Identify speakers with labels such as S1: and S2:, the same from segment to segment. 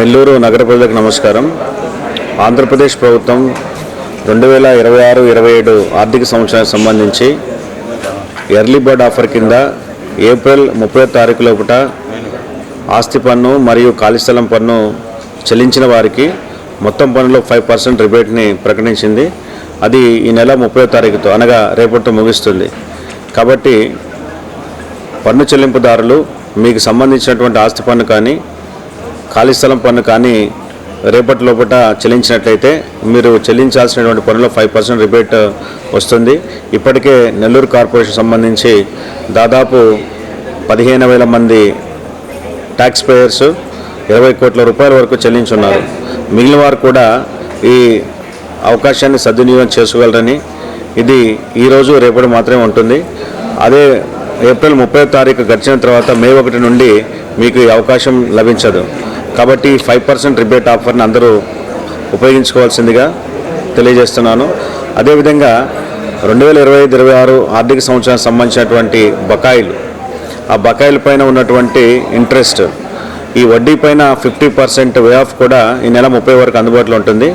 S1: నెల్లూరు నగర ప్రజలకు నమస్కారం. ఆంధ్రప్రదేశ్ ప్రభుత్వం 2026-27 ఆర్థిక సంవత్సరానికి సంబంధించి ఎర్లీ బర్డ్ ఆఫర్ కింద ఏప్రిల్ 30వ తారీఖు లోపల ఆస్తి పన్ను మరియు ఖాళీ స్థలం పన్ను చెల్లించిన వారికి మొత్తం పన్నులో 5% రిబేట్ని ప్రకటించింది. అది ఈ నెల 30వ తారీఖుతో అనగా రేపటితో ముగుస్తుంది. కాబట్టి పన్ను చెల్లింపుదారులు మీకు సంబంధించినటువంటి ఆస్తి పన్ను కానీ ఖాళీ స్థలం పన్ను కానీ రేపటి లోపల చెల్లించినట్లయితే మీరు చెల్లించాల్సినటువంటి పన్నులో 5% రిబేట్ వస్తుంది. ఇప్పటికే నెల్లూరు కార్పొరేషన్ సంబంధించి దాదాపు 15,000 మంది ట్యాక్స్ పేయర్స్ 20 కోట్ల రూపాయల వరకు చెల్లించున్నారు. మిగిలిన వారు కూడా ఈ అవకాశాన్ని సద్వినియోగం చేసుకోగలరని, ఇది ఈరోజు రేపటి మాత్రమే ఉంటుంది. అదే ఏప్రిల్ 30వ తారీఖు గడిచిన తర్వాత మే 1 నుండి మీకు ఈ అవకాశం లభించదు. కాబట్టి 5% రిబేట్ ఆఫర్ని అందరూ ఉపయోగించుకోవాల్సిందిగా తెలియజేస్తున్నాను. అదేవిధంగా 2025-26 ఆర్థిక సంవత్సరానికి సంబంధించినటువంటి బకాయిలు, ఆ బకాయిల పైన ఉన్నటువంటి ఇంట్రెస్ట్, ఈ వడ్డీ పైన 50% వే ఆఫ్ కూడా ఈ నెల 30 వరకు అందుబాటులో ఉంటుంది.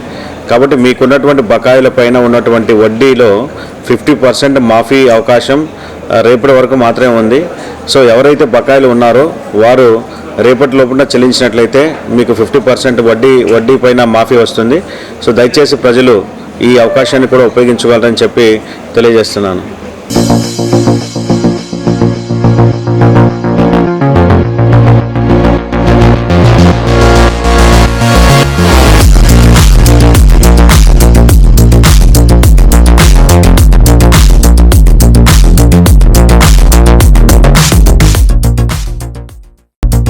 S1: కాబట్టి మీకున్నటువంటి బకాయిల పైన ఉన్నటువంటి వడ్డీలో 50% మాఫీ అవకాశం రేపటి వరకు మాత్రమే ఉంది. సో ఎవరైతే బకాయిలు ఉన్నారో వారు రేపటి లోపల చెల్లించినట్లయితే మీకు 50% వడ్డీ పైన మాఫీ వస్తుంది. సో దయచేసి ప్రజలు ఈ అవకాశాన్ని కూడా ఉపయోగించుకోవాలని చెప్పి తెలియజేస్తున్నాను.